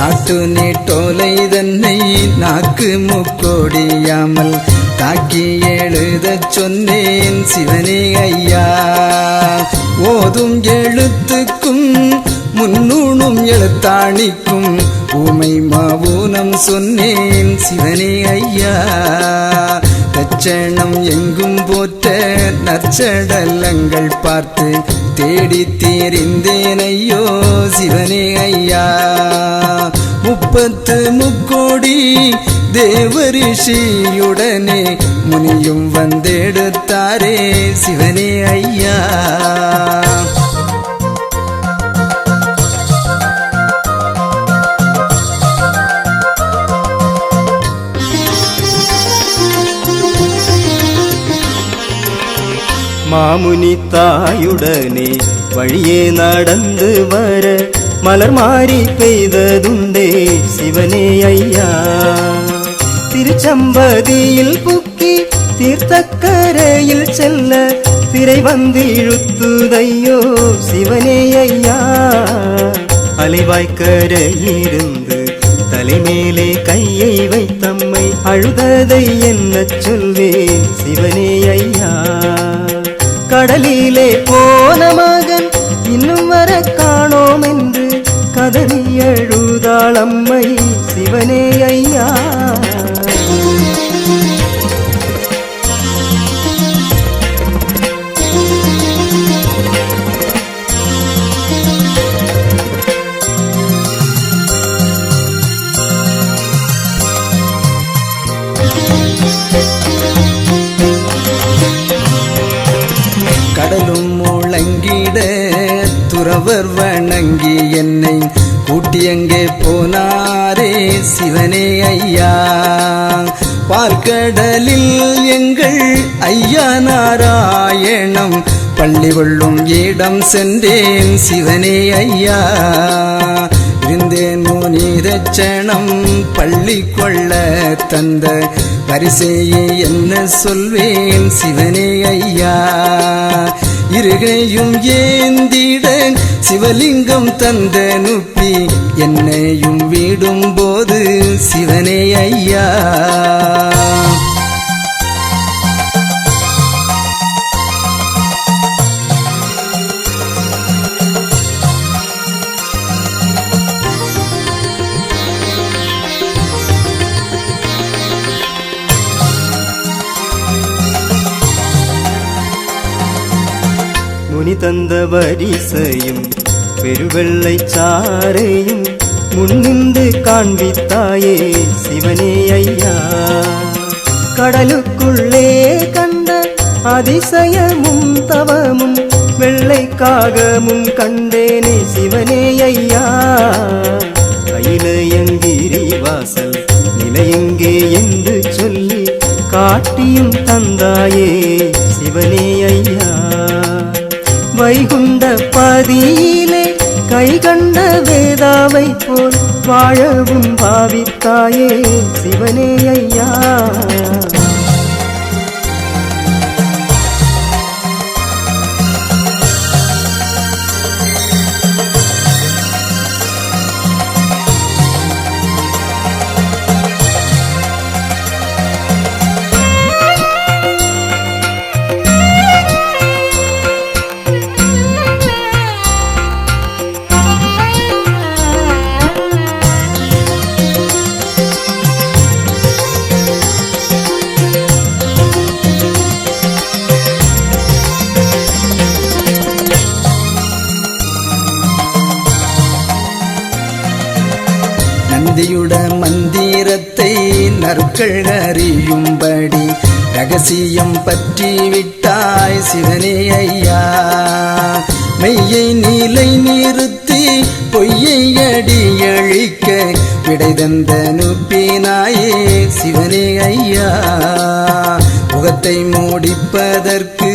சாட்டு நீட்டோலை தன்னை நாக்கு முக்கோடியாமல் தாக்கி எழுதச் சொன்னேன் சிவனே ஐயா. ஓதும் எழுத்துக்கும் முன்னூணும் எழுத்தாணிக்கும் ஊமை மாவூனம் சொன்னேன் சிவனே ஐயா. தட்சணம் எங்கும் போற்ற நற்சடலங்கள் பார்த்து தேடி தீரிந்தேன் ஐயோ சிவனே ஐயா. 30 தேவரிஷியுடனே முனியும் வந்தெடுத்தாரே சிவனே ஐயா. மாமுனி தாயுடனே வழியே நடந்து வர மலர் மாறி பெய்ததுண்டே சிவனே ஐயா. திருச்சம்பதியில் புக்கி தீர்த்தக்கரையில் செல்ல திரை வந்து இழுத்துதையோ சிவனே ஐயா. அலைவாய்க்கரையிருந்து தலைமேலே கையை வைத்தம்மை அழுததை என்ன சொல்வேன் சிவனே ஐயா. கடலிலே போன மகன் இன்னும் வர காணோம் என்று கதறி எழுதாளம்மை சிவனே ஐயா. கடலும் முழங்கிட துறவர் வணங்கி என்னை கூட்டி அங்கே போனாரே சிவனே ஐயா. பார்க்கடலில் எங்கள் ஐயா நாராயணம் பள்ளி கொள்ளும் இடம் சென்றேன் சிவனே ஐயா. இருந்தேன் முனிதட்சணம் பள்ளி கொள்ள தந்த பரிசையை என்ன சொல்வேன் சிவனே ஐயா. இருகையும் ஏந்திட சிவலிங்கம் தந்த நுப்பி என்னையும் விடும் போது சிவனே ஐயா. முனி தந்த வரிசையும் பெருவெள்ளை சாரையும் முன்னின்று காண்பித்தாயே சிவனே ஐயா. கடலுக்குள்ளே கண்ட அதிசயமும் தவமும் வெள்ளை காகமும் கண்டேனே சிவனே ஐயா. கையிலயங்கிரி வாசல் நிலையெங்கே என்று சொல்லி காட்டியும் தந்தாயே சிவனே ஐயா. வைகுண்ட பதியிலே கை கண்ட வேதாவை போல் வாழவும் பாவித்தாயே சிவனே ஐயா. நந்தியுட மந்திரத்தை நற்கள் அறியும்படி ரகசியம் பற்றி விட்டாய் சிவனே ஐயா. மெய்யை நிலை நிறுத்தி பொய்யை அடியழிக்க விடை தந்த நுப்பினாயே சிவனே ஐயா. முகத்தை மூடிப்பதற்கு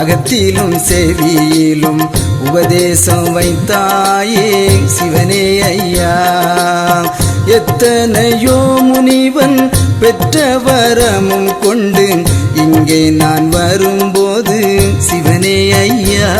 அகத்திலும் செவியிலும் உபதேசம் வைத்தாயே சிவனே ஐயா. எத்தனையோ முனிவன் பெற்ற வரமும் கொண்டு இங்கே நான் வரும்போது சிவனே ஐயா.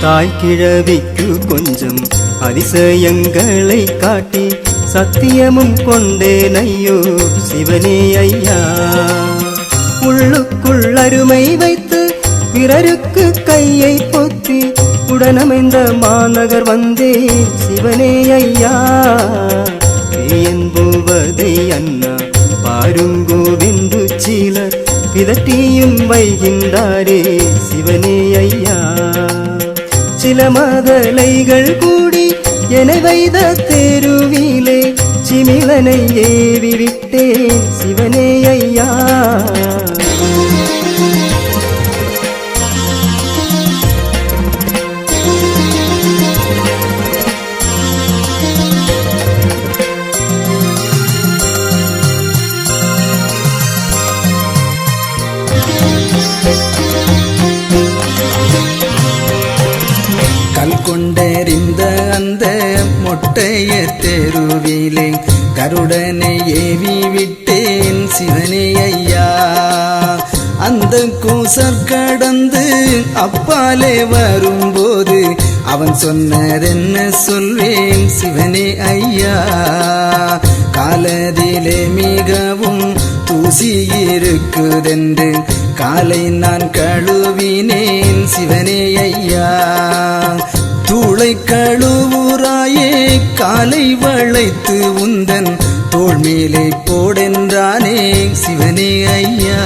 தாய்க்கிழவிக்கு கொஞ்சம் அதிசயங்களை காட்டி சத்தியமும் கொண்டேன் ஐயோ சிவனே ஐயா. உள்ளுக்குள் அருமை வைத்து பிறருக்கு கையை பொத்தி உடனமைந்த மாநகர் வந்தேன் சிவனே ஐயா. என்புவதை அண்ணா பாருங்கோவென்று சிலர் பிதட்டியும் வைகின்றாரே சிவனே ஐயா. சில மதலைகள் கூடி என வைத தெருவிலே சிமிலனை ஏவி விட்டேன் சிவனே ஐயா. கொண்டறிந்த அந்த மொட்டைய தெருவிலே கருடனை ஏவி விட்டேன் சிவனே ஐயா. அந்த கூசர் கடந்து அப்பாலே வரும்போது அவன் சொன்னதென்ன சொல்வேன் சிவனே ஐயா. காலதிலே மிகவும் தூசி இருக்குதென்று காலை நான் கழுவினேன் சிவனே ஐயா. தூளை கழுவுராயே காலை வளைத்து உந்தன் தோள் மேலே போடென்றானே சிவனே ஐயா.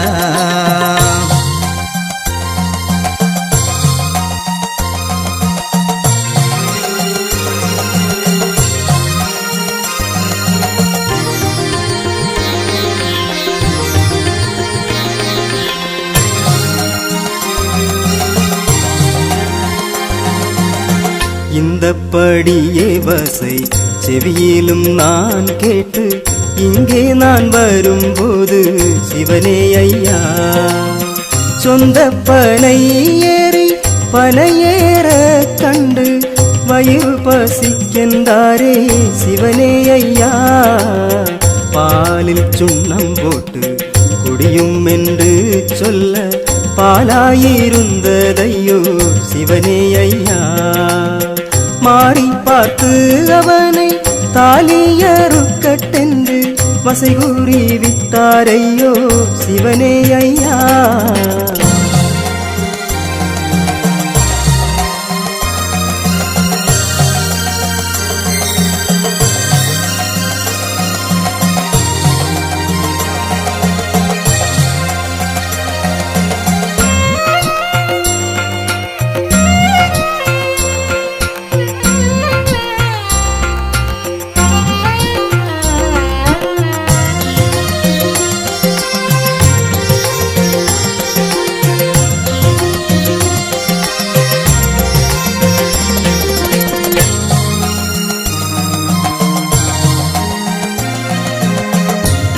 இந்த படியே வசை செவியிலும் நான் கேட்டு இங்கே நான் வரும்போது சிவனே ஐயா. சொந்த பனை ஏறி பனையேற கண்டு வயிறு பசிக்கின்றாரே சிவனே ஐயா. பாலில் சுண்ணம் போட்டு குடியும் என்று சொல்ல பாலாயிருந்ததையோ சிவனே ஐயா. மாறி பார்த்து அவனை தாலியருக்கட்டென்று வசை கூறி விட்டாரையோ சிவனே ஐயா.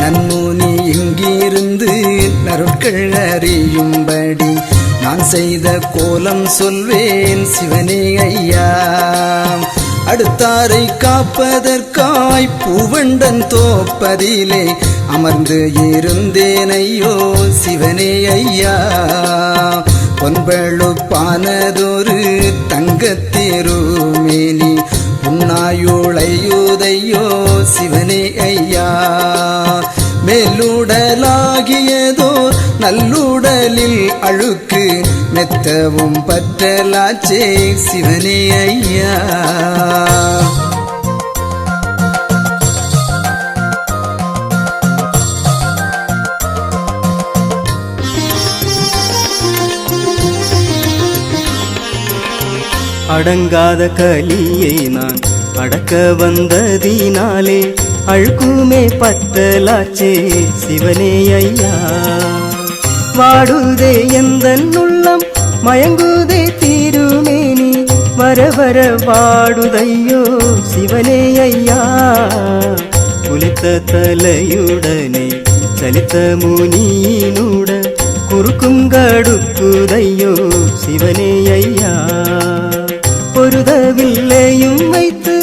நன்முனி இங்கிருந்து நருட்கள் அறியும்படி நான் செய்த கோலம் சொல்வேன் சிவனே ஐயா. அடுத்தாரை காப்பதற்காய் பூவண்டன் தோப்பதிலே அமர்ந்து இருந்தேன் ஐயோ சிவனே ஐயா. பொன்பழுப்பானதொரு தங்கத்தேருமேனி புன்னாயுளையுதையோ சிவனே ஐயா. மேலுடலாகியதோ நல்லுடலில் அழுக்கு மெத்தவும் பற்றலாச்சே சிவனே ஐயா. அடங்காத கலியை நான் அடக்க வந்ததினாலே அழுக்குமே பத்தலாச்சே சிவனே ஐயா. வாடுதே எந்தன் உள்ளம் மயங்குதே தீருமேனி வர வர வாடுதையோ சிவனே ஐயா. குளித்த தலையுடனே சலித்த முனியினுட குறுக்கும் கடுக்குதையோ சிவனே ஐயா. பொருதவில்லையும் வைத்து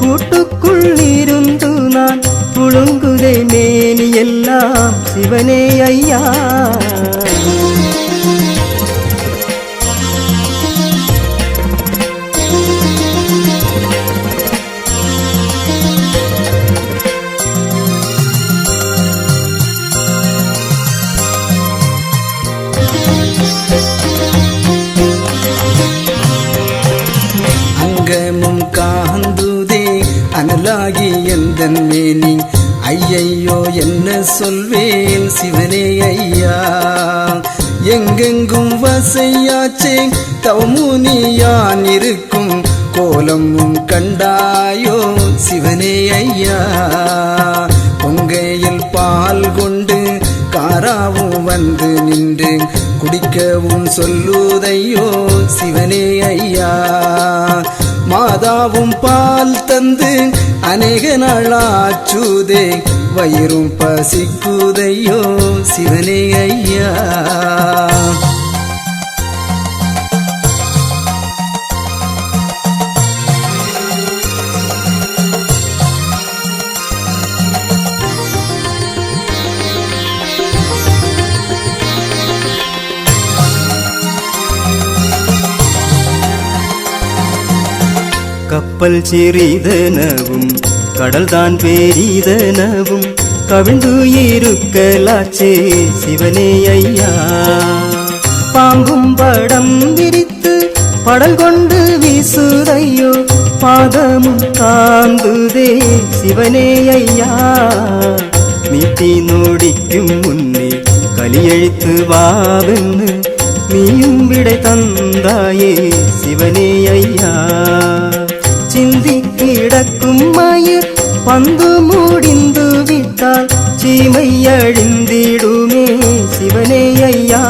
கூட்டுக்குள் இருந்து நான் புழுங்குதை மேனி எல்லாம் சிவனே ஐயா. சொல்வேன் சிவனே ஐயா. எங்கெங்கும் வசையாச்சே தவமுனியான் இருக்கும் கோலமும் கண்டாயோ சிவனே ஐயா. பொங்கையில் பால் கொண்டு காராவும் வந்து நின்று குடிக்கவும் சொல்லுதையோ சிவனே ஐயா. மாதாவும் பால் தந்து அநேக நாளாச்சுதே வயிறும் பசிக்குதையோ சிவனே ஐயா. கப்பல் சிறிதனவும் கடல்தான் பெரிதனவும் கவிழ்ந்து இருக்கலாச்சே சிவனே ஐயா. பாம்பும் படம் விரித்து படல் கொண்டு வீசுதையோ பாதமும் காந்துதே சிவனே ஐயா. நீட்டி நோடிக்கும் முன்னே கலியழித்து வாவென்னு நீயும் விடை தந்தாயே சிவனே ஐயா. சிந்தி கிடக்கும் மயிர் பந்து முடிந்து விட்டால் சீமை அழிந்திடுமே சிவனே ஐயா.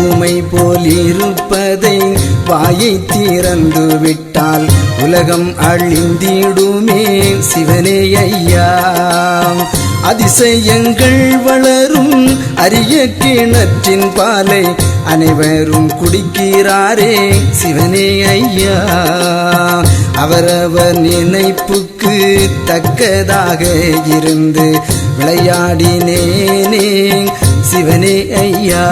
ஊமை போல் இருப்பதை வாயை திறந்து விட்டால் உலகம் அழிந்திடுமே சிவனே ஐயா. அதிசயங்கள் வளரும் அரிய கிணற்றின் பாலை அனைவரும் குடிக்கிறாரே சிவனே ஐயா. அவரவர் நினைப்புக்கு தக்கதாக இருந்து விளையாடினேனே சிவனே ஐயா.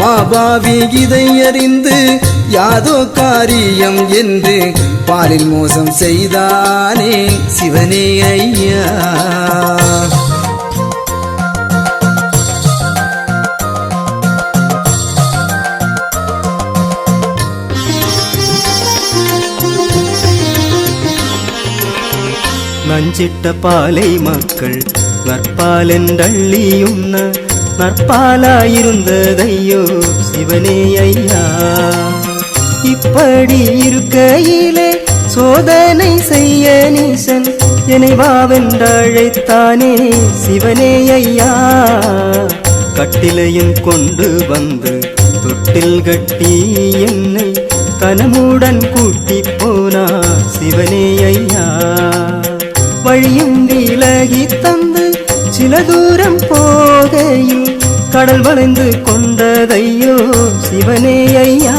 மாபாவி இதை அறிந்து யாதோ காரியம் என்று பாலில் மோசம் செய்தானே சிவனே ஐயா. நஞ்சிட்ட பாலை மக்கள் நற்பாலென்றள்ளியுண்ண நற்பாலாயிருந்ததையோ சிவனே ஐயா. இப்படி இருக்கையிலே சோதனை செய்ய நீசன் என்னை வாவென்றழைத்தானே சிவனே ஐயா. கட்டிலையும் கொண்டு வந்து தொட்டில் கட்டி என்னை கனமுடன் கூட்டி போனா சிவனே ஐயா. வழியும் விலகி தந்து சில தூரம் போகையில் கடல் வளைந்து கொண்டதையோ சிவனே ஐயா.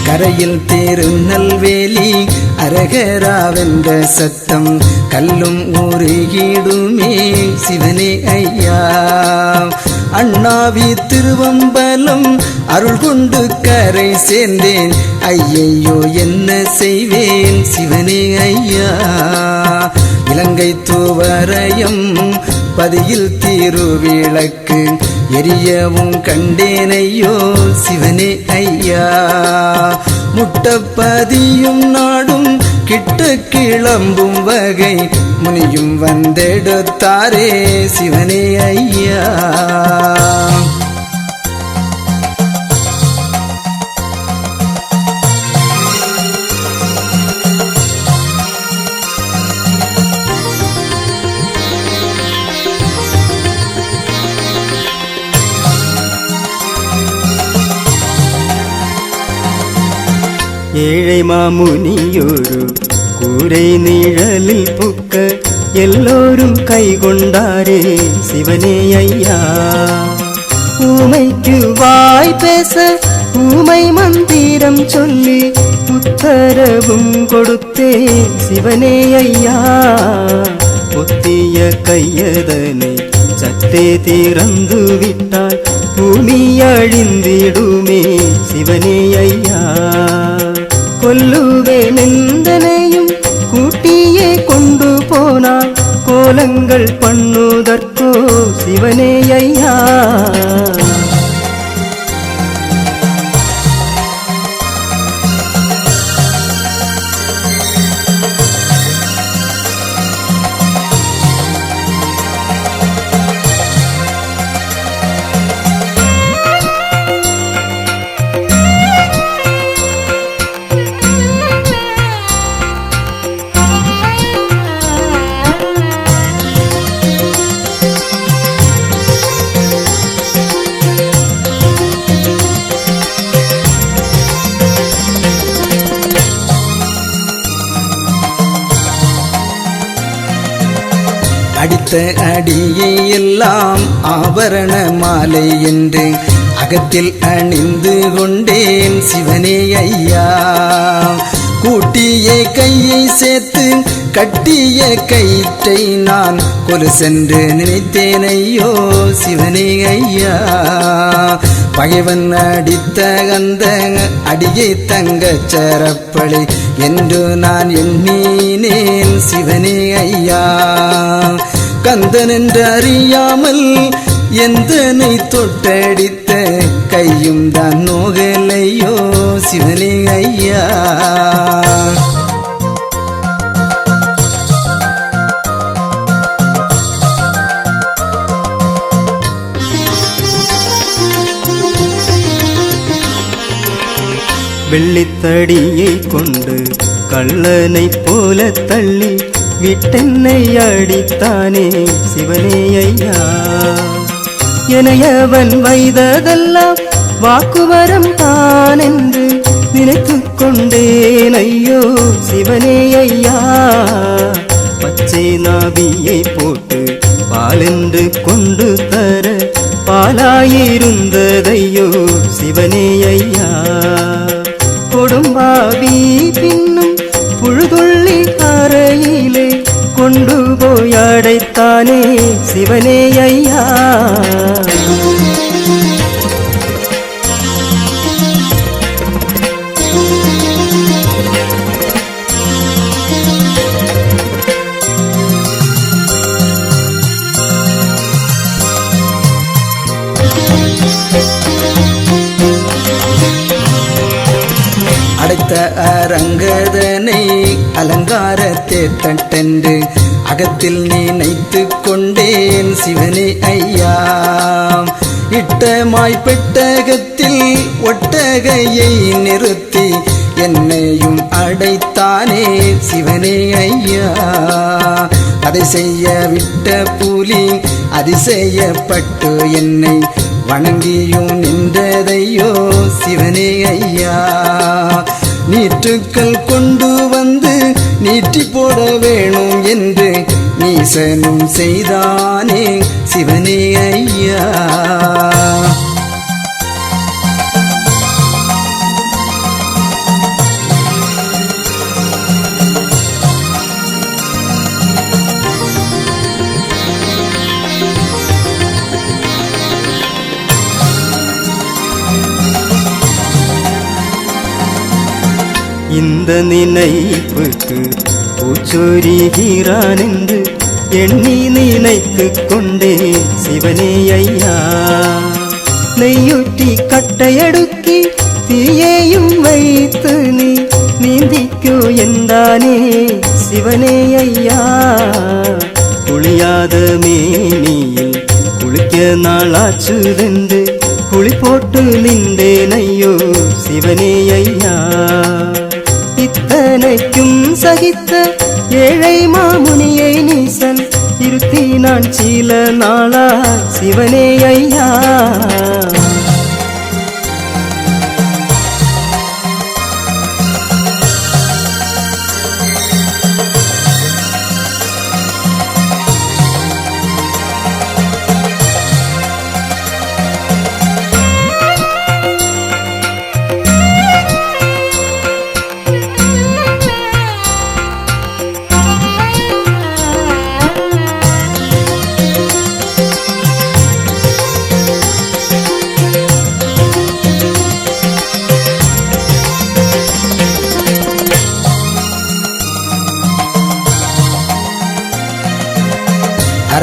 கரையில் திருநெல்வேலி அரகராவென்ற சத்தம் கல்லும் ஊருகிடுமே சிவனே ஐயா. அண்ணாவி திருவம்பலம் அருள் கொண்டு கரை சேர்ந்தேன் ஐயையோ என்ன செய்வேன் சிவனே ஐயா. இலங்கை தூவரையம் பதியில் திருவிளக்கு எரியவும் கண்டேனையோ சிவனே ஐயா. முட்டப்பதியும் நாடும் கிட்ட கிளம்பும் வகை முனியும் வந்தெடுத்தாரே சிவனே ஐயா. ஏழை மாமுனியோரு கூரை நிழலில் புக்க எல்லோரும் கை கொண்டாரே சிவனே ஐயா. ஊமைக்கு வாய் பேச ஊமை மந்திரம் சொல்லி உத்தரவும் கொடுத்தே சிவனே ஐயா. பொத்திய கையதனை சற்றே திறந்து விட்டால் பூமி அழிந்திடுமே சிவனே ஐயா. கொல்லுவேன் எந்தனையும் கூட்டியே கொண்டு போனார் கோலங்கள் பண்ணுதற்கோ சிவனே ஐயா. அடித்த அடியை எல்லாம் ஆபரண மாலை என்று அகத்தில் அணிந்து கொண்டேன் சிவனே ஐயா. கூட்டிய கையை சேர்த்து கட்டிய கயிற்றை நான் கொலு சென்று நினைத்தேன் ஐயோ சிவனே ஐயா. பகைவன் அடித்த அந்த அடியை தங்க சரப்பளை என்று நான் எண்ணினேன் சிவனே ஐயா. கந்தன் என்று அறியாமல் எந்தனை தொட்டடித்த கையும் தான் நோகலையோ சிவனே ஐயா. வெள்ளித்தடியை கொண்டு கள்ளனை போல தள்ளி விட்டென்னை அடித்தானே சிவனே ஐயா. எனையவன் வைததெல்லாம் வாக்குவரம் தான் என்று நினைத்து கொண்டேன் ஐயோ சிவனே ஐயா. பச்சை நாவியை போட்டு பாலென்று கொண்டு தர பாலாயிருந்ததையோ சிவனே ஐயா. கொடும்பாவி பின்னும் புழுதுள்ளி அறையிலே கொண்டு போய் அடைத்தானே சிவனே ஐயா. அடைத்த அரங்கதனை அலங்காரத்தே தட்டென்று அகத்தில் நினைத்து கொண்டேன் சிவனே ஐயா. இட்டமாய் பெட்டகத்தில் ஒட்டகையை நிறுத்தி என்னையும் அடைத்தானே சிவனே ஐயா. அதை செய்ய விட்ட புலி அதிசயப்பட்டு என்னை வணங்கியும் நின்றதையோ சிவனே ஐயா. நீற்றுக்கள் கொண்டு வந்து நீட்டி போட வேணும் என்று நீசனும் செய்தானே சிவனே ஐயா. இந்த நினைப்புக்கு பூச்சொரிகிறான் என்று எண்ணி நினைத்து கொண்டே சிவனே ஐயா. நெய்யூற்றி கட்டையடுக்கி தீயையும் வைத்து நீ நீந்திக்கோ என்றானே சிவனே ஐயா. குளியாத மேனியில் குளிக்க நாளாச்சுதென்று குளி போட்டு நின்றேன் ஐயோ சிவனே ஐயா. இத்தனைக்கும் சகித்த ஏழை மாமுனியை நீசன் இருத்தி நான் சில நாளா சிவனே ஐயா.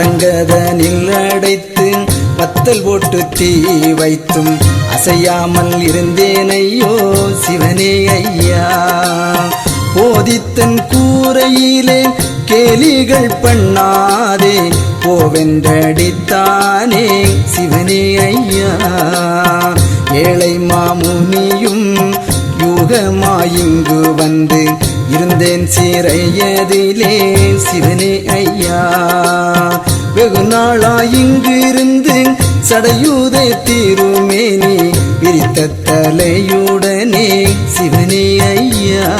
அரங்கதனில் அடைத்து வத்தல் போட்டு தீ வைத்தும் அசையாமல் இருந்தேன் ஐயோ சிவனே ஐயா. போதித்தன் கூரையிலே கேலிகள் பண்ணாதே போவென்றடித்தானே சிவனே ஐயா. ஏழை மாமுனியும் யூகமாயிங்கு வந்து இருந்தேன் சிறையதிலே சிவனே ஐயா. வெகு நாளாயிங்கு இருந்து சடையூதை தீருமேனி விரித்த தலையுடனே சிவனே ஐயா.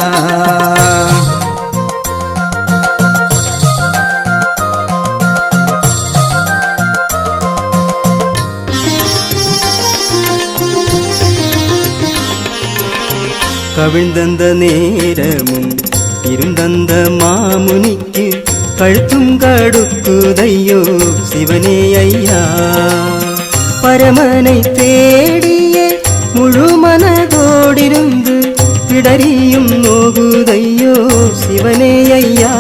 கவிழ்ந்தந்த நேரமும் இருந்தந்த மாமுனிக்கு கழுத்தும் கடுக்குதையோ சிவனே ஐயா. பரமனை தேடிய முழு மனதோடிருந்து பிடரியும் நோகுதையோ சிவனே ஐயா.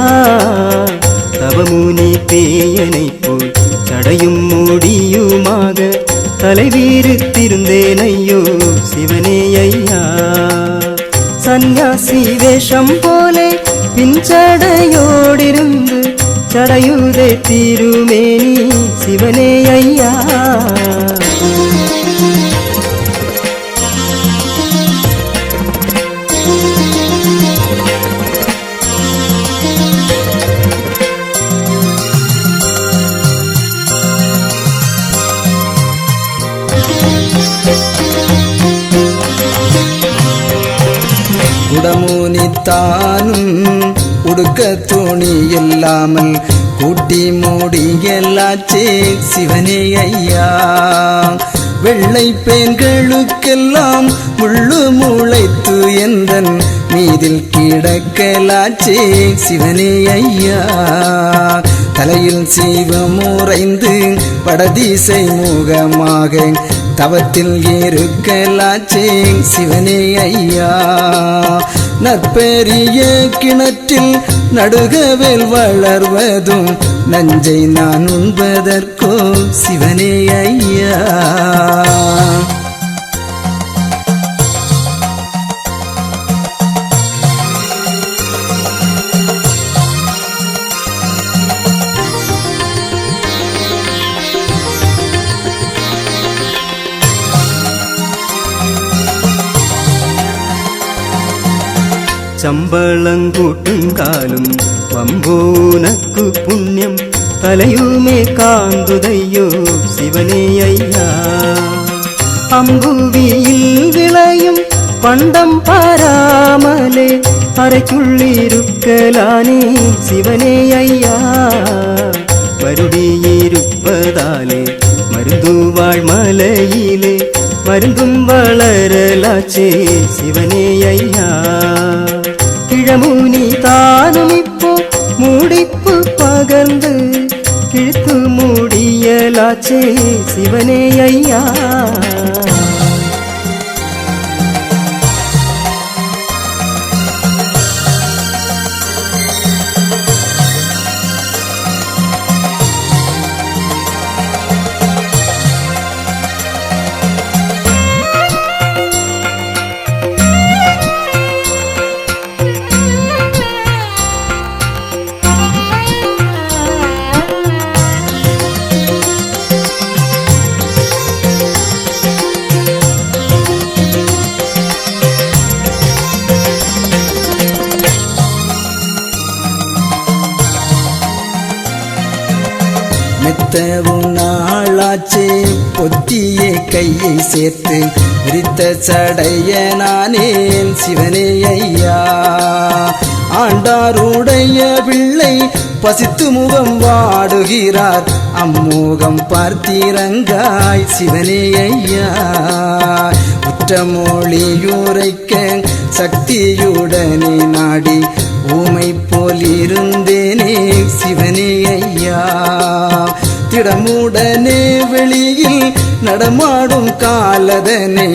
தவமுனி பேயனை போல் சடையும் மூடியுமாக தலைவீருத்திருந்தேன் ஐயோ சிவனே ஐயா. சந்நியாசி வேஷம் போலே பின்சடையோடிருந்து சடையுதே தீருமேனி சிவனே ஐயா. குடமுனித்தானும் உடுக்க துணி இல்லாமல் கூட்டி மூடியல்லாச்சே சிவனே ஐயா. வெள்ளை பெண்களுக்கெல்லாம் முள்ளு முளைத்து எந்தன் மீதில் கிடக்கலாச்சே சிவனே ஐயா. தலையில் சீவமுறைந்து வடதிசை முகமாக தவத்தில் இருக்கலாச்சே சிவனே ஐயா. நற்பெரிய கிணற்றில் நடுகவேல் வளர்வதும் நஞ்சை நான் உண்பதற்கோ சிவனே ஐயா. ചമ്പളങ്കൂട്ടുംകാലും വമ്പോനക്കു പുണ്യം തലയുമേ കാന്തുതയ്യോ ശിവനേ അയ്യാ. അമ്പുവിയിൽ വിളയും പണ്ടം പാരാമലെ അരയ്ക്കുള്ളിരുക്കലാനേ ശിവനേ അയ്യാ. വരുടിയിരുപ്പതാലെ മരുന്നുവാൾ മലയിലെ മരുന്നും വളരലാച്ചേ ശിവനേ അയ്യാ. കിഴമുനി താനും ഇപ്പോ മൂടിപ്പ് പകർന്ന് കിഴുത്തു മൂടിയലാച്ചേ ശിവനേ അയ്യാ. மெத்தவும் நாளாச்சே பொத்தியே கையை சேர்த்து விரித்த சடைய நானேன் சிவனே ஐயா. ஆண்டாருடைய பிள்ளை பசித்து முகம் வாடுகிறார் அம்முகம் பார்த்தீரங்காய் சிவனே ஐயா. உற்றமொழியுரைக்க சக்தியுடனே நாடி ஊமை போல் இருந்தேனே சிவனே ஐயா. திடமுடனே வெளியில் நடமாடும் காலதனே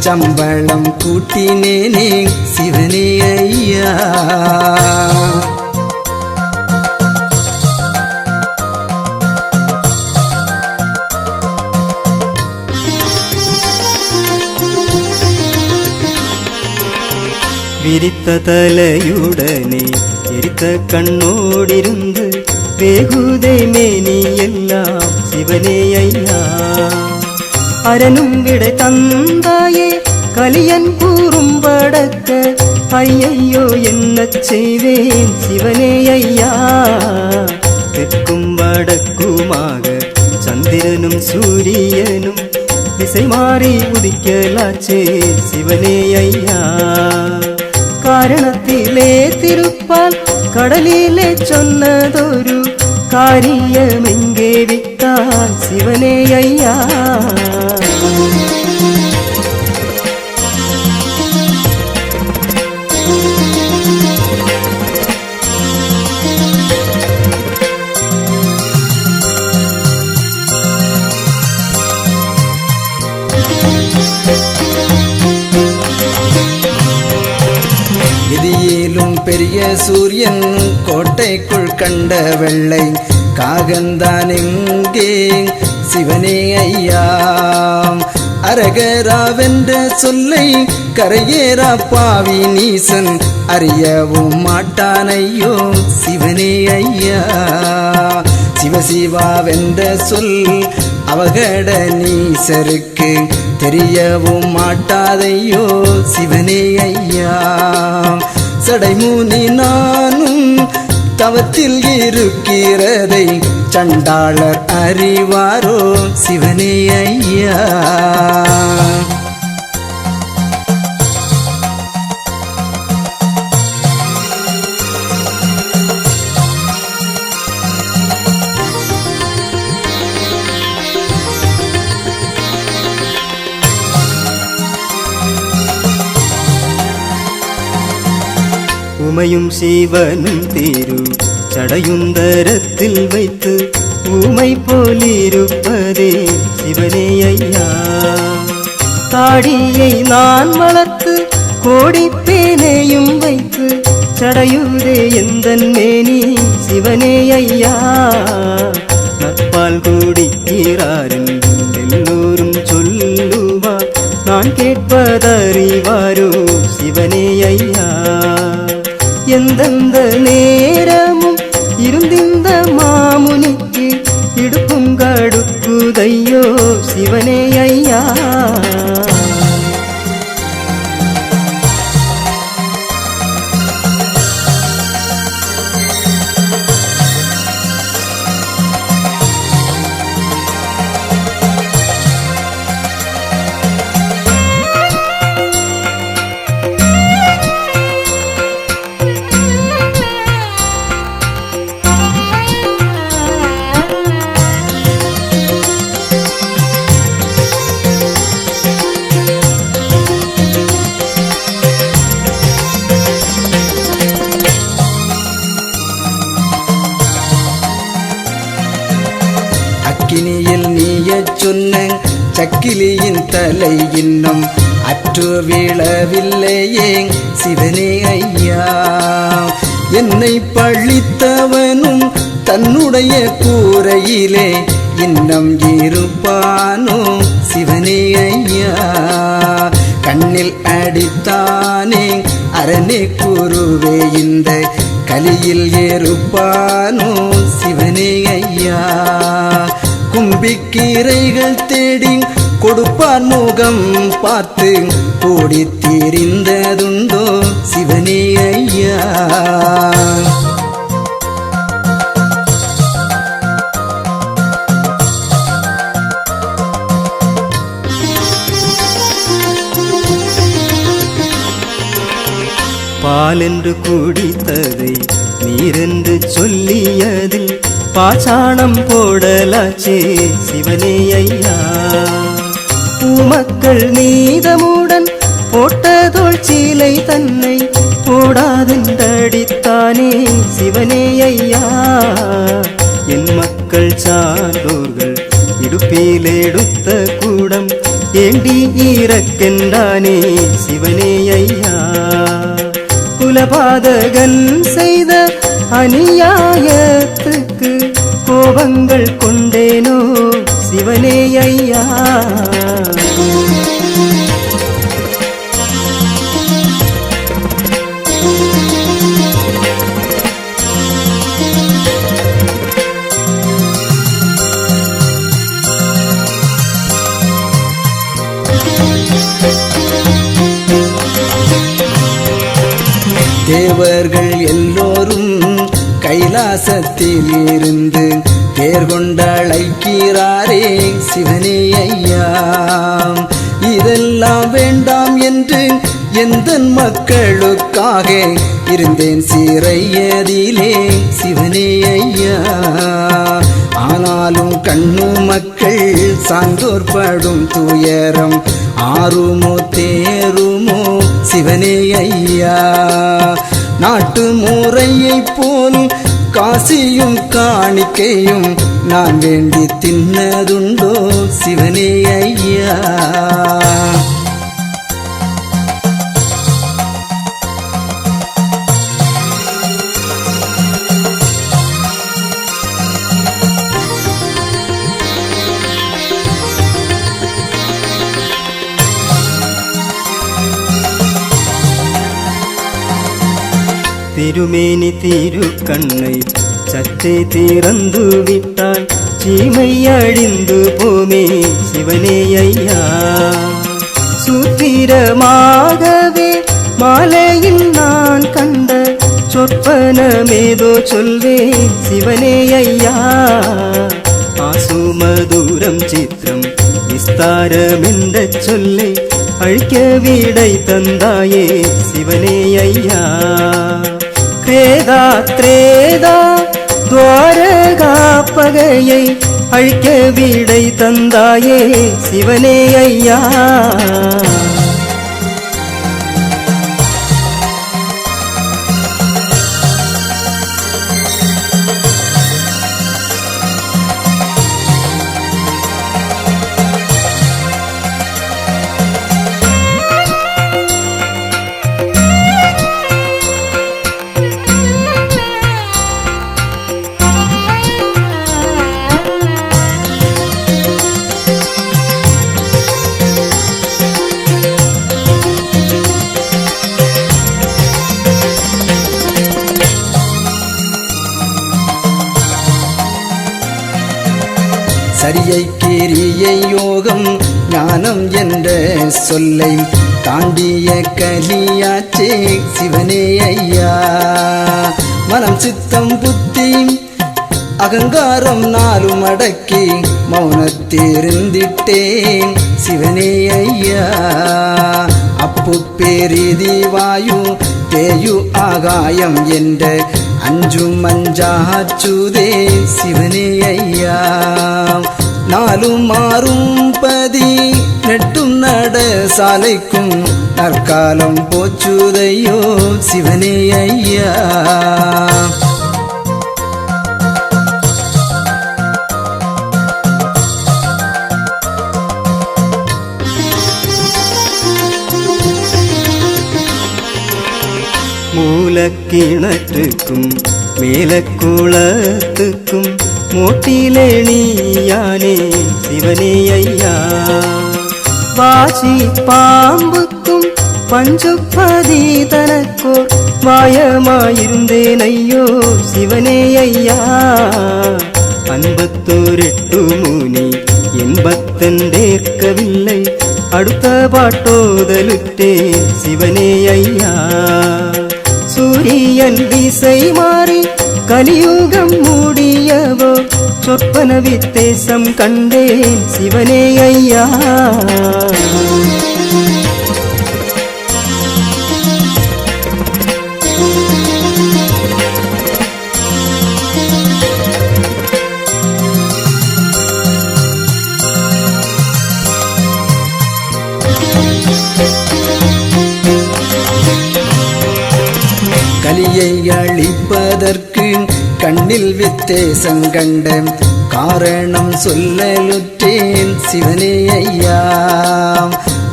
சம்பளம் கூட்டினேனே சிவனே ஐயா. விரித்த தலையுடனே எரித்த கண்ணோடிருந்து வேகுதை மேனி எல்லாம் சிவனே ஐயா. அரணும் விடை தந்தாயே கலியன் கூறும்படக்க ஐயையோ என்ன செய்வேன் சிவனே ஐயா. தெற்கும் வடக்குமாக சந்திரனும் சூரியனும் திசை மாறி உதிக்கலாச்சே சிவனே ஐயா. காரணத்திலே திருப்பால் கடலிலே சொன்னதொரு காரியமெங்கே விட்டால் சிவனே ஐயா. விதியிலும் பெரிய சூரியன் கோட்டைக்குள் கண்ட வெள்ளை காகந்தான் எங்கே சிவனே ஐயா. அரகராவென்ற சொல்லை கரையேறா பாவி நீசன் அறியவும் மாட்டானையோ சிவனே ஐயா. சிவசிவாவென்ற சொல் அவகட நீசருக்கு தெரியவும் மாட்டாதையோ சிவனே ஐயா. சடைமுனி நானும் தவத்தில் இருக்கிறதை சண்டாளர் அறிவாரோ சிவனே ஐயா. உமையும் சிவனும் தீரு சடையுந்தரத்தில் வைத்து ஊமை போலிருப்பதே சிவனே ஐயா. தாடியை நான் வளர்த்து கோடிப்பேனையும் வைத்து சடையுதே எந்தன் மேனி சிவனே ஐயா. நட்பால் கூடிக்கிறாரன் எல்லோரும் சொல்லுவார் நான் கேட்பதறிவாரோ சிவனே ஐயா. எந்தெந்த நேரமும் இருந்திந்த மாமுனிக்கு இடுப்பும் கடுக்குதையோ சிவனே ஐயா. அக்கினியில் நீய சொன்ன சக்கிலியின் தலை இன்னும் அற்று வீழவில்லையே சிவனே ஐயா. என்னை பழித்தவனும் தன்னுடைய கூரையிலே இன்னும் இருப்பானோ சிவனே ஐயா. கண்ணில் அடித்தானே அரணே குருவே இந்த கலியில் ஏறுப்பானோ சிவனே ஐயா. கும்பிக்கீரைகள் தேடி கொடுப்பான் முகம் பார்த்து கூடி தீரிந்ததுண்டோ சிவனே ஐயா. பாலென்று குடித்ததை நீரென்று சொல்லியதில் பாசாணம் போடலாச்சே சிவனே ஐயா. பூமக்கள் நீதமுடன் போட்டதோள் சீலை தன்னை போடாதென்றடித்தானே சிவனே ஐயா. என் மக்கள் சான்றோர்கள் இடுப்பில் எடுத்த கூடம் ஏண்டி ஈரக்கென்றானே சிவனே ஐயா. குலபாதகன் செய்த அநியாயத்துக்கு கோபங்கள் கொண்டேனோ சிவனே ஐயா. தேவர்கள் எல்லோரும் கைலாசத்தில் இருந்து பேர் கொண்டழைக்கிறாரே சிவனே ஐயா. இதெல்லாம் வேண்டாம் என்று எந்த மக்களுக்காக இருந்தேன் சிறையதிலே சிவனே ஐயா. ஆனாலும் கண்ணு மக்கள் சான்றோர் படும் துயரம் ஆறுமோ தேருமோ சிவனே ஐயா. நாட்டு முறையைப் போல் காசியும் காணிக்கையும் நான் வேண்டி தின்னதுண்டோ சிவனே ஐயா. திருமேனி திருக்கண்ணை சற்றே திறந்து விட்டால் சீமை அழிந்து போமே சிவனே ஐயா. சூத்திரமாகவே மாலையில் நான் கண்ட சொற்பனமேதோ சொல்வேன் சிவனே ஐயா. ஆசுமதூரம் சித்திரம் விஸ்தாரமென்ற சொல்லை அழிக்க விடை தந்தாயே சிவனே ஐயா. கிரேதா திரேதா துவாரகா பகையை அழிக்க விடை தந்தாயே சிவனே ஐயா. சரியை கிரியை யோகம் ஞானம் என்ற சொல்லை தாண்டிய கலியாச்சே சிவனே ஐயா. மனம் சித்தம் புத்தி அகங்காரம் நாலும் அடக்கி மௌனத்திருந்திட்டேன் சிவனே ஐயா. அப்பு பெரிதி வாயு தேயு ஆகாயம் என்ற அஞ்சும் அஞ்சாச்சுதே சிவனே ஐயா. நாலும் மாறும் பதி நெட்டும் நட சாலைக்கும் நற்காலம் போச்சுதையோ சிவனே ஐயா. மூலக்கிணற்றுக்கும் மேலக்குளத்துக்கும் மூட்டிலே நீயானே சிவனே ஐயா. வாசி பாம்புக்கும் பஞ்சுப்பதி தனக்கோர் மாயமாயிருந்தேன் ஐயோ சிவனே ஐயா. 58 முனி என்பத்தெண்டேற்கவில்லை அடுத்த பாட்டோதலுற்றேன் சிவனே ஐயா. சூரியன் திசை மாறி கலியுகம் மூடியவோ சொற்பன வித்தேசம் கண்டேன் சிவனே ஐயா. கலியை அழிப்பதற்கு கண்ணில் வித்தேசம் கண்ட காரணம் சொல்லலுற்றேன் சிவனே ஐயா.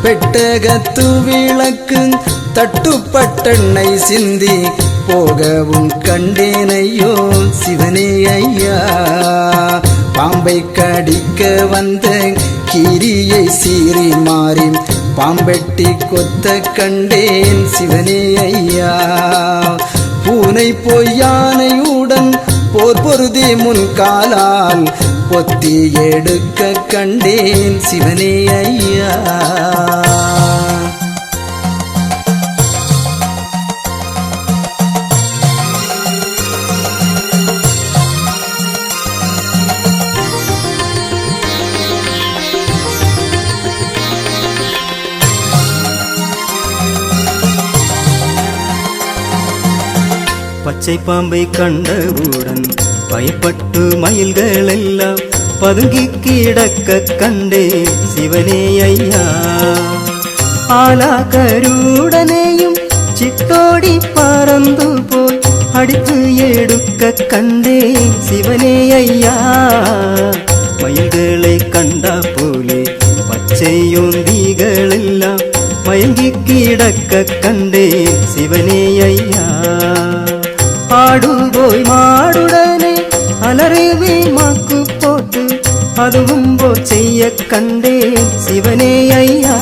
பெட்டகத்து விளக்கு தட்டுப்பட்டெண்ணை சிந்தி போகவும் கண்டேனையோ சிவனே ஐயா. பாம்பை கடிக்க வந்த கீரியை சீறி மாறி பாம்பெட்டி கொத்த கண்டேன் சிவனே ஐயா. பூனை போய் யானையுடன் போர் பொருதி முன்காலால் பொத்தி எடுக்க கண்டேன் சிவனே ஐயா. பச்சை பாம்பை கண்டவுடன் பயப்பட்டு மயில்கள் எல்லாம் பதுங்கி கிடக்க கண்டே சிவனே ஐயா. ஆலா கருடனையும் சிட்டோடி பறந்து போய் அடித்து எடுக்க கண்டே சிவனே ஐயா. மயில்களை கண்டா போலே பச்சையோந்திகள் எல்லாம் மயங்கி கிடக்க கண்டே சிவனே ஐயா. ஆடுபோய் மாடுடனே அலறிவே மாக்கு போட்டு அதுவும் போர் செய்ய கண்டே சிவனே ஐயா.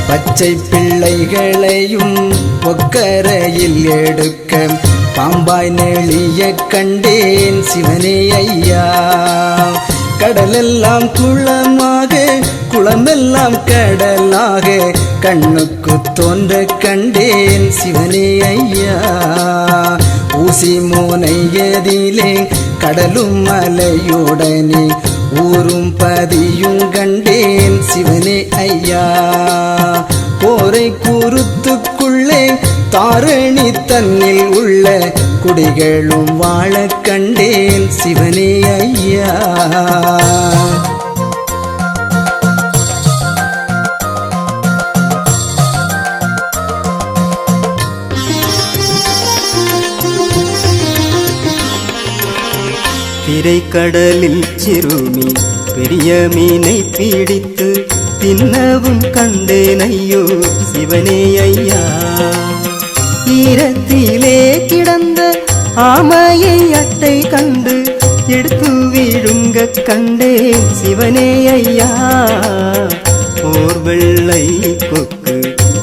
பச்சை பிள்ளைகளையும் பொக்கரையில் எடுக்க பாம்பாய் நெளிய கண்டேன் சிவனே ஐயா. கடலெல்லாம் குளமாக குளமெல்லாம் கடலாக கண்ணுக்கு தோன்ற கண்டேன் சிவனே ஐயா. ஊசி மோனையதிலே கடலும் மலையுடனே ஊரும் பதியும் கண்டேன் சிவனே ஐயா. கோரை கூருத்துக்குள்ளே தாரணி தன்னில் உள்ள குடிகளும் வாழ கண்டேன் சிவனே ஐயா. திரைக்கடலில் சிறுமி பெரிய மீனை பிடித்து தின்னவும் கண்டேனையோ சிவனே ஐயா. ஈரத்திலே கிடந்த ஆமையை அட்டை கண்டு எடுத்து விழுங்க கண்டேன் சிவனே ஐயா. ஓர் வெள்ளை கொக்கு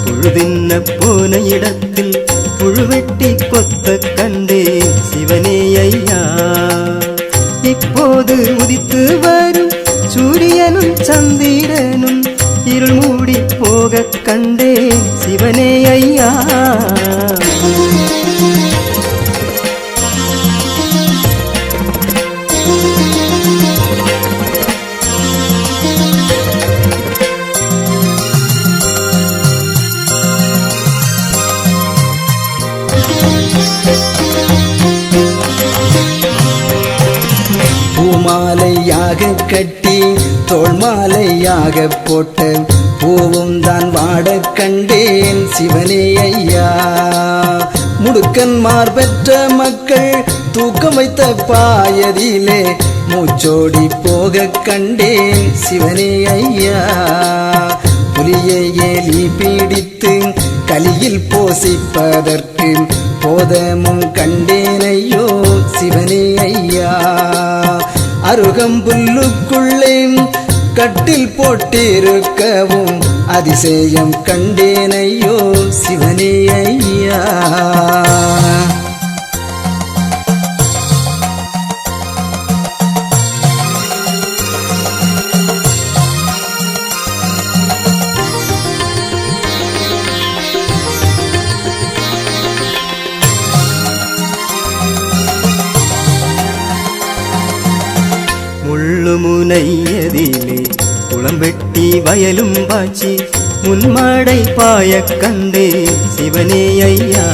புழுதின்ன போன இடத்தில் புழுவெட்டி கொத்த கண்டேன் சிவனே ஐயா. இப்போது உதித்து வரும் சூரியனும் சந்திரனும் இருள் மூடி போக கண்டேன் சிவனே ஐயா. பூமாலையாக கட்டி தோள் மாலையாக போட்ட பூவும் தான் வாட கண்டேன் சிவனே ஐயா. முடுக்கன்மார் பெற்ற மக்கள் தூக்கம் வைத்த பாயதிலே மூச்சோடி போக கண்டேன் சிவனே ஐயா. புலியை ஏலி பீடித்து கலியில் போசிப்பதற்கு போதமும் கண்டேனையோ சிவனே ஐயா. அருகம்புல்லுக்குள்ளே கட்டில் போட்டிருக்கவும் அதிசயம் கண்டேனையோ சிவனே ஐயா. முள்ளுமுனையதிலே குளம் வெட்டி வயலும் பாய்ச்சி முன்மாடை பாய கண்டே சிவனே ஐயா.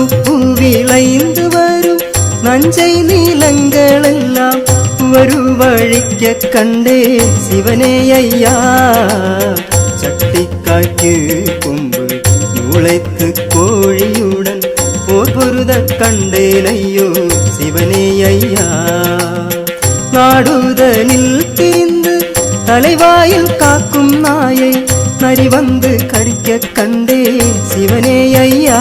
உப்பு விளைந்து வரும் நஞ்சை நீலங்களெல்லாம் ஒரு வழிக்க கண்டே சிவனே ஐயா. சட்டிக்காய்க்கு கொம்பு நூளைத்து கோழியுடன் போர் பொருத கண்டேனையோ சிவனே ஐயா. நாடுதனில் திரிந்து தலைவாயில் காக்கும் நாயை நரி வந்து கடிக்க கண்டே சிவனே ஐயா.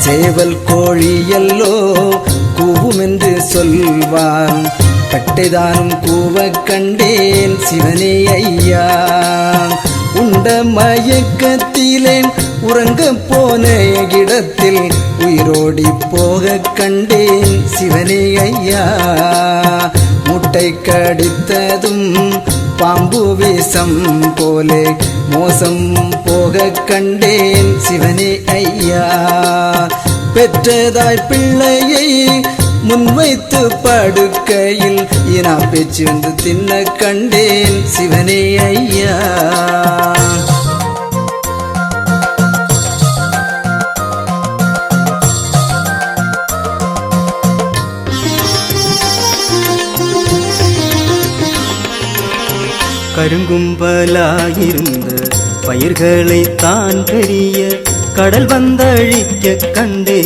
சேவல் கோழியல்லோ கூவுமென்று சொல்வான், கட்டைதானும் கூவக் கண்டேன் சிவனே ஐயா. உண்ட மயக்கத்திலே உறங்கப் போன இடத்தில் உயிரோடி போகக் கண்டேன் சிவனே ஐயா. முட்டை கடித்ததும் பாம்பு விஷம் போலே மோசம் போகக் கண்டேன் சிவனே ஐயா. பெற்றதாய் பிள்ளையை முன்வைத்து படுக்கையில் இனா பேச்சு வந்து தின்ன கண்டேன் சிவனே ஐயா. கருங்கும்பலாயிருந்த பயிர்களை தான் பெரிய கடல் வந்தழிக்க கண்டே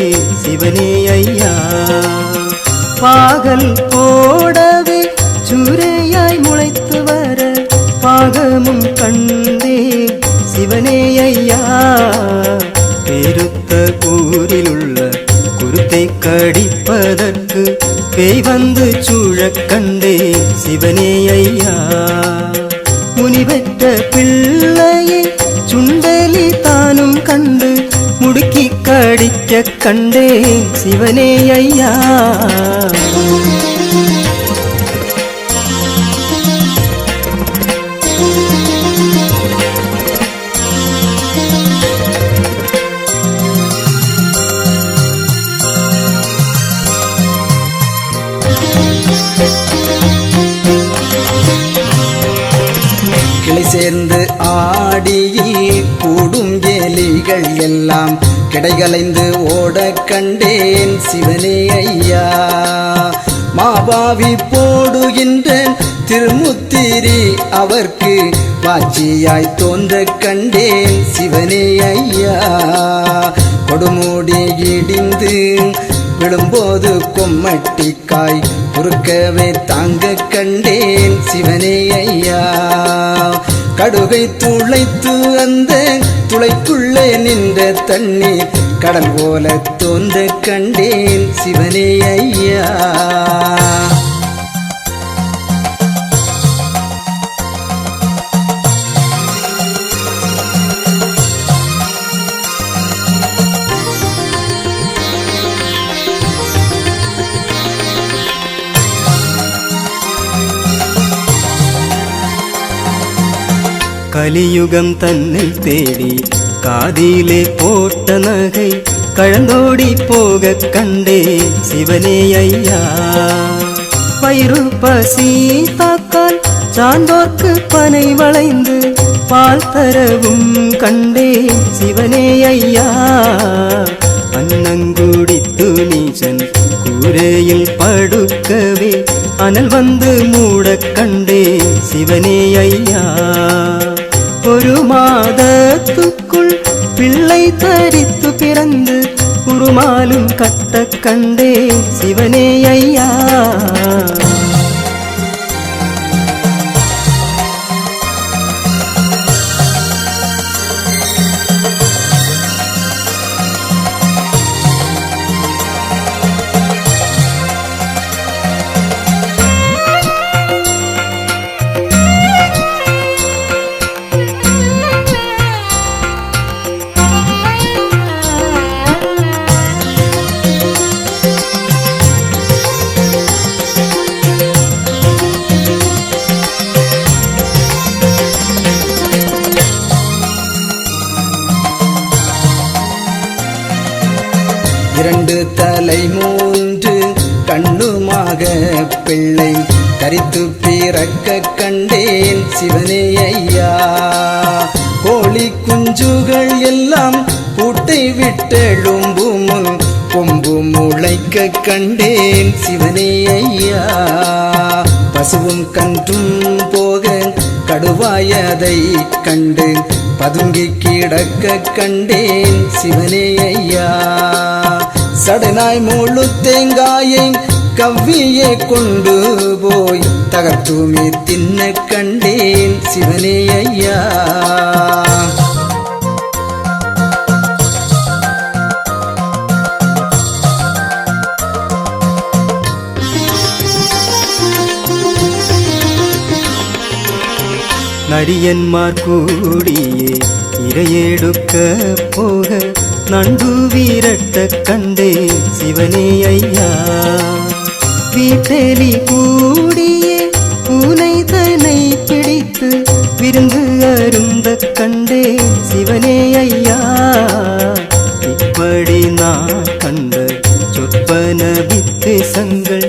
சிவனே ஐயா. பாகல் போடவே சூரையாய் முளைத்து வர பாகமும் கண்டே சிவனே ஐயா. பெருத்த ஊரிலுள்ள குருத்தை கடிப்பதற்கு பேய் வந்து சூழக் கண்டே சிவனே ஐயா. முனிவெற்ற பிள்ளையை சுண்டலி தானும் கண்டு முடுக்கி கடிக்க கண்டே சிவனே ஐயா. கிளை சேர்ந்து ஆடியில் கூடும் எலிகள் எல்லாம் கிடைகலைந்து ஓட கண்டேன் சிவனே ஐயா. மாபாவி போடுகின்ற திருமுத்திரி அவர்க்கு வாட்சியாய் தோன்ற கண்டேன் சிவனே ஐயா. கொடுமூடி இடிந்து விழும்போது கொம்மட்டிக்காய் குறுக்கவே தாங்க கண்டேன் சிவனே ஐயா. கடுகை துளைத்து அந்த துளைக்குள்ளே நின்ற தண்ணீர் கடல் போல தோன்ற கண்டேன் சிவனே ஐயா. கலியுகம் தன்னில் தேடி காதிலே போட்ட நகை கழந்தோடி போகக் கண்டே சிவனே ஐயா. வயிறு பசி தாக்கால் சான்றோர்க்கு பனை வளைந்து பால் தரவும் கண்டே சிவனே ஐயா. அன்னங்குடித்து நீச்சன் கூரையில் படுக்கவே அனல் வந்து மூடக் கண்டே சிவனே ஐயா. ஒரு மாதத்துக்குள் பிள்ளை தரித்து பிறந்து உருமாலும் கட்ட கண்டே சிவனே ஐயா. இரண்டு தலை மூன்று கண்ணுமாக பிள்ளை தரித்து பிறக்க கண்டேன் சிவனே ஐயா. கோழி குஞ்சுகள் எல்லாம் பூட்டை விட்டெழும்பும் முன் கொம்பு முளைக்க கண்டேன் சிவனே ஐயா. பசுவும் கன்றும் போக கடுவாயதை கண்டு பதுங்கி கிடக்க கண்டேன் சிவனே ஐயா. சடனாய் முழு தேங்காயை கவ்வியே கொண்டு போய் தகர்த்துமே தின்ன கண்டேன் சிவனே ஐயா. அரியன்மார் கூடியே இரையெடுக்க போக நண்டு வீரட்ட கண்டே சிவனே ஐயா. வீட்டெலி கூடியே பூனை தன்னை பிடித்து விருந்து அருந்த கண்டே சிவனே ஐயா. இப்படி நான் கண்ட சொற்பன வித்தேசங்கள்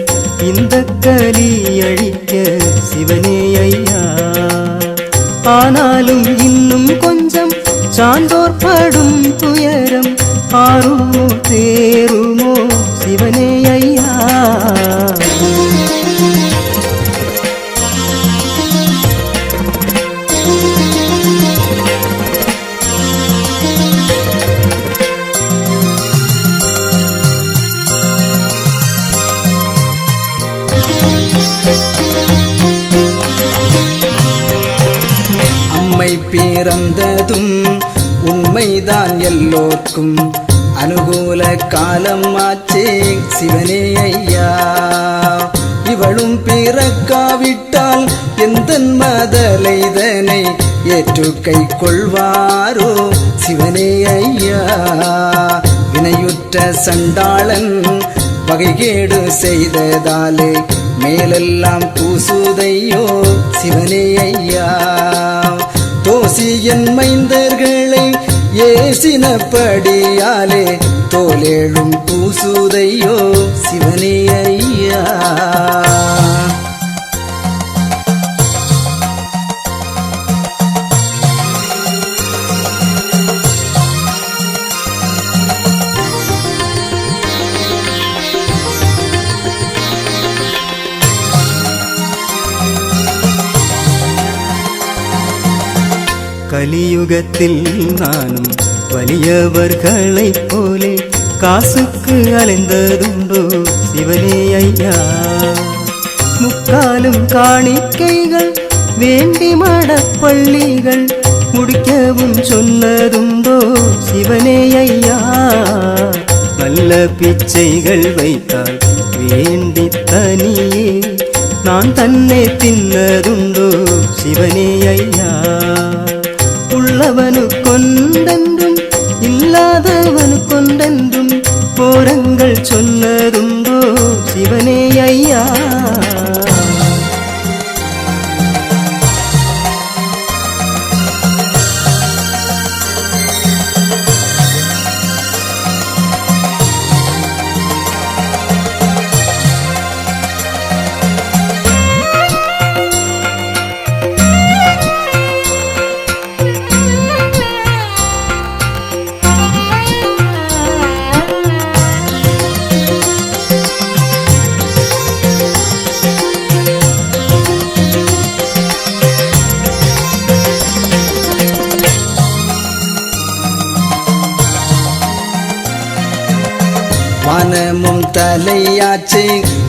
இந்த கலி அழிக்க சிவனே ஐயா. ஆனாலும் இன்னும் கொஞ்சம் சான்றோர் படும் துயரம் ஆறுமோ தேருமோ சிவனே ஐயா. பிறந்ததும் உண்மைதான் எல்லோர்க்கும் அனுகூல காலம் ஆச்சே சிவனே ஐயா. இவளும் பிறக்காவிட்டால் எந்த மதலைதனை ஏற்று கை கொள்வாரோ சிவனே ஐயா. வினையுற்ற சண்டாளன் வகைகேடு செய்ததாலே மேலெல்லாம் பூசுதையோ சிவனே ஐயா. தோசியன் மைந்தர்களை ஏசினபடியாலே தோலேழும் பூசுதையோ சிவனே ஐயா. கலியுகத்தில் நானும் வலியவர்களைப் போலே காசுக்கு அலைந்ததுண்டோ சிவனே ஐயா. முக்காலும் காணிக்கைகள் வேண்டி மடப்பள்ளிகள் முடிக்கவும் சொன்னதுண்டோ சிவனே ஐயா. நல்ல பிச்சைகள் வைத்தால் வேண்டி தனியே நான் தன்னை தின்னதுண்டோ சிவனே ஐயா. உள்ளவனு கொண்டென்றும் இல்லாதவனு கொண்டென்றும் போரங்கள் சொன்னதுண்டோ சிவனே ஐயா. வானமும் தலையாச்சே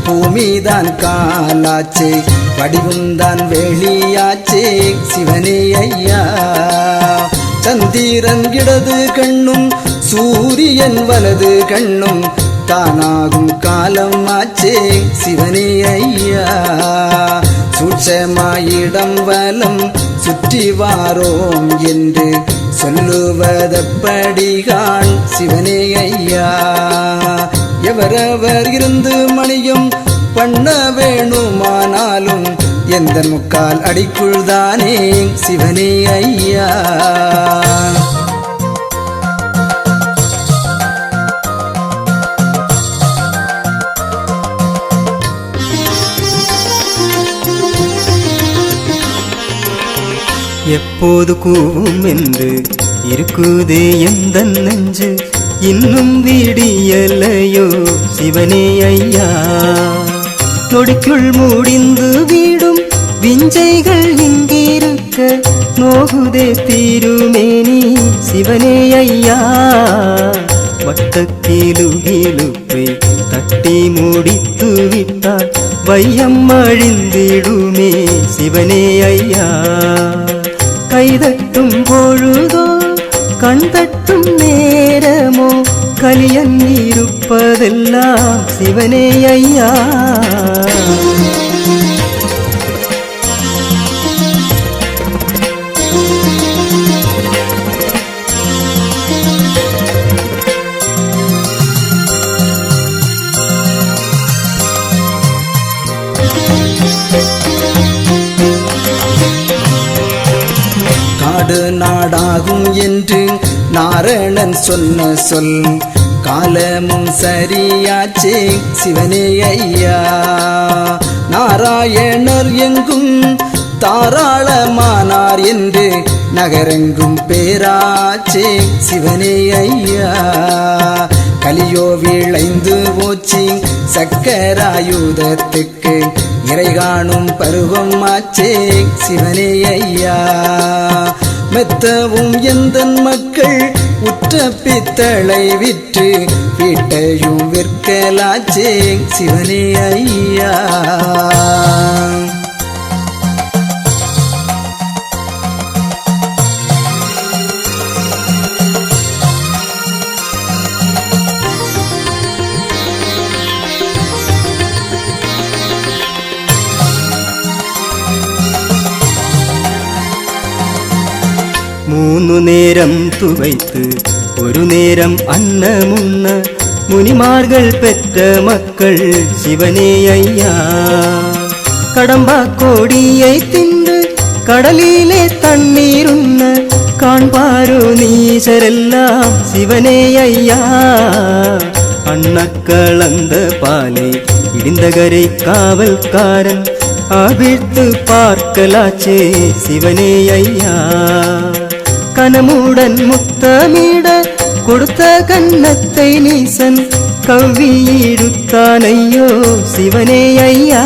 பூமிதான் காலாச்சே வடிவும்தான் வெளியாச்சே சிவனே ஐயா. சந்திரன் இடது கண்ணும் சூரியன் வலது கண்ணும் தானாகும் காலம் ஆச்சே சிவனே ஐயா. சூட்சமாயிடம் வலம் சுற்றி வாரோம் என்று சொல்லுவதப்படிகான் சிவனே ஐயா. எவரவர் இருந்து மணியும் பண்ண வேணுமானாலும் எந்த முக்கால் அடிக்குள் தானே சிவனே ஐயா. எப்போது கூவும் என்று இருக்குதே எந்த நெஞ்சு இன்னும் விடியலையோ சிவனே ஐயா. நொடிக்குள் முடிந்து வீடும் விஞ்சைகள் இங்கிருக்க நோகுதே தீருமேனி சிவனே ஐயா. வட்டக்கிலுகிலுப்பை தட்டி முடித்து விட்டால் வையம் அழிந்திடுமே சிவனே ஐயா. கைதட்டும் பொழுதோ கண் தட்டும் நேரமோ கலியன் இருப்பதெல்லாம் சிவனே ஐயா. நிஜமாகும் என்று நாரணன் சொன்ன சொல் காலமும் சரியாச்சே சிவனே ஐயா. நாராயணர் எங்கும் தாராளமானார் என்று நகரெங்கும் பேராச்சே சிவனே ஐயா. கலியோ விளைந்து போச்சி சக்கராயுதத்துக்கு இறை காணும் பருவம் ஆச்சே சிவனே ஐயா. மெத்தவும் எந்தன் மக்கள் உற்ற பித்தளை விற்று வீட்டையும் விற்கலாச்சே சிவனே ஐயா. മൂന്നു നേരം തുവൈത്ത് ഒരു നേരം അന്നമുണ്ണ മുനിമാർകൾ പെറ്റ മക്കൾ ശിവനേ അയ്യാ. കടമ്പാക്കോടിயை தின்று கடலிலே தண்ணீருண்ண காண்பாரோ நீசரெல்லாம் சிவனே ஐயா. அண்ணக்கலந்த பாலை இடிந்தகரை காவல்காரன் அவிழ்த்து பார்க்கலாச்சே சிவனே ஐயா. கனமுடன் முத்தமிட கொடுத்த கன்னத்தை நீசன் கவ்வியிடுத்தானையோ சிவனே ஐயா.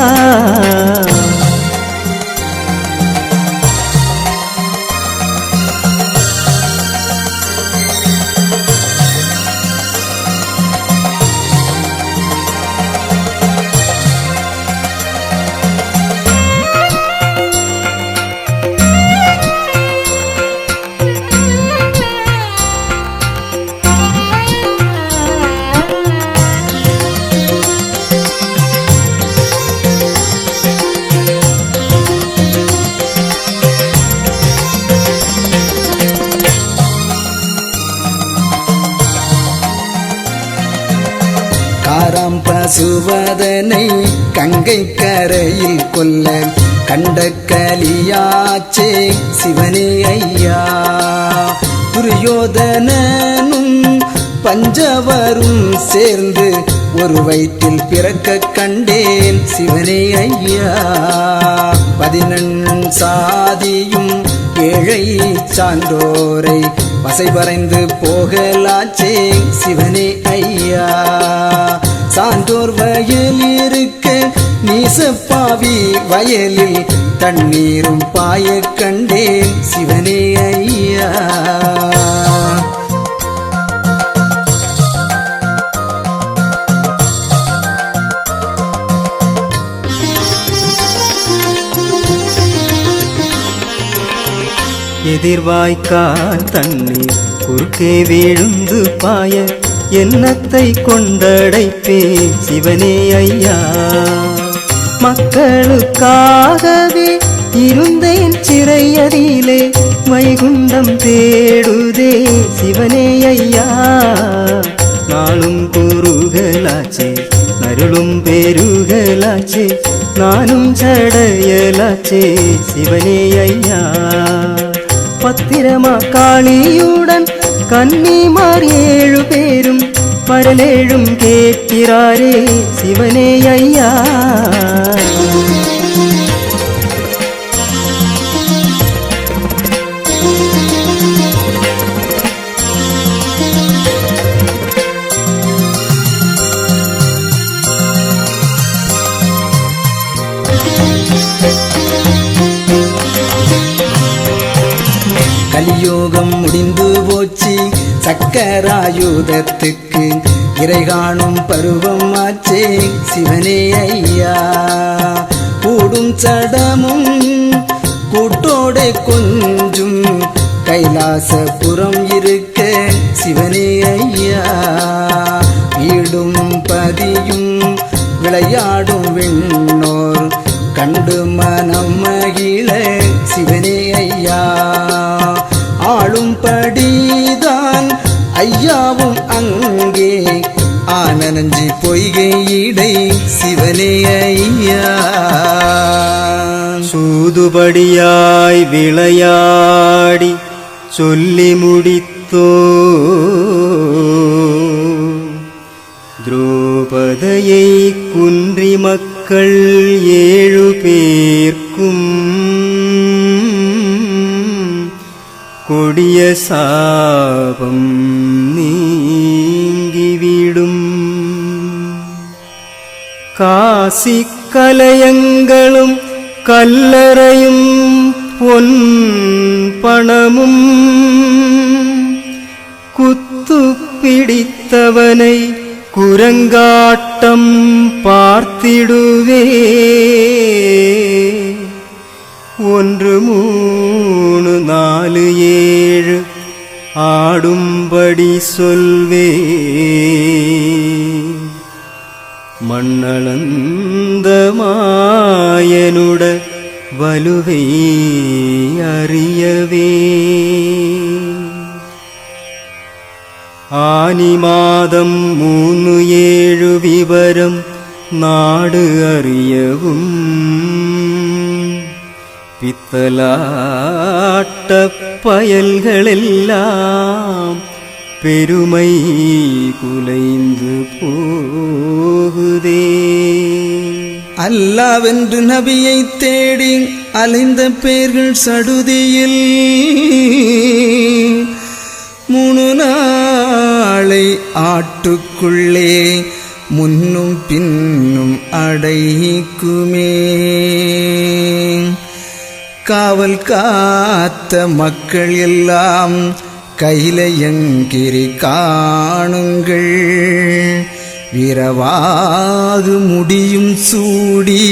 காராம் பசுவதனை கங்கை கரையில் கொல்ல கண்ட கலியாச்சே சிவனே ஐயா. துரியோதனனும் பஞ்சவரும் சேர்ந்து ஒரு வயிற்றில் பிறக்க கண்டேன் சிவனே ஐயா. 14 சாதியும் ஏழை சான்றோரை வசை வரைந்து போகலாச்சே சிவனே ஐயா. சான்றோர் வயல் இருக்க நீசப்பாவி வயலில் தண்ணீரும் பாய கண்டேன் சிவனே ஐயா. எதிர்வாய்க்கால் தண்ணீர் குறுக்கே விழுந்து பாய எண்ணத்தை கொண்டடைப்பே சிவனே ஐயா. மக்களுக்காகவே இருந்தேன் சிறையதிலே வைகுண்டம் தேடுதே சிவனே ஐயா. நாளும் குறுகலாச்சே அருளும் பெருகலாச்சே நானும் சடையலாச்சே சிவனே ஐயா. பத்திரமா காளியுடன் கன்னிமார் 7 பேரும் பரலேழும் கேட்கிறாரே சிவனே ஐயா. கலியோகம் முடிந்து போச்சு சக்கராயுதத்துக்கு இறை காணும் பருவம் ஆச்சே சிவனே ஐயா. கூடும் சடமும் கூட்டோட கொஞ்சும் கைலாசபுரம் இருக்க சிவனே ஐயா. வீடும் பதியும் விளையாடும் விண்ணோர் கண்டு மனம் மகிழ சிவனே ஐயா. ஆளும் படிதான் ஐயாவும் அங்கே ஆனஞ்சி பொய்கையிடை சிவனே ஐயா. சூதுபடியாய் விளையாடி சொல்லி முடித்தோ திரௌபதியை குன்றி மக்கள் 7 பேர்க்கும் கொடிய சாபம் நீங்கிவிடும். காசி கலயங்களும் கல்லறையும் பொன் பணமும் குத்து பிடித்தவனை குரங்காட்டம் பார்த்திடுவே. 1 3 4 7 ஆடும்படி சொல்வே. மண்ணளந்த மாயனுட வலுவை அறியவே. ஆனி மாதம் 3 7 விவரம் நாடு அறியவும். பித்தலாட்ட பயல்களெல்லாம் பெருமை குலைந்து போகுதே. அல்லாவென்று நபியை தேடி அலைந்த பேர்கள் சடுதியில் 3 நாளை ஆட்டுக்குள்ளே முன்னும் பின்னும் அடைக்குமே. காவல் காத்த மக்கள் எல்லாம் கைலையங்கிரி காணுங்கள். விரவாகு முடியும் சூடி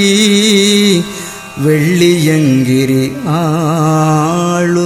வெள்ளியங்கிரி ஆளுவோம்.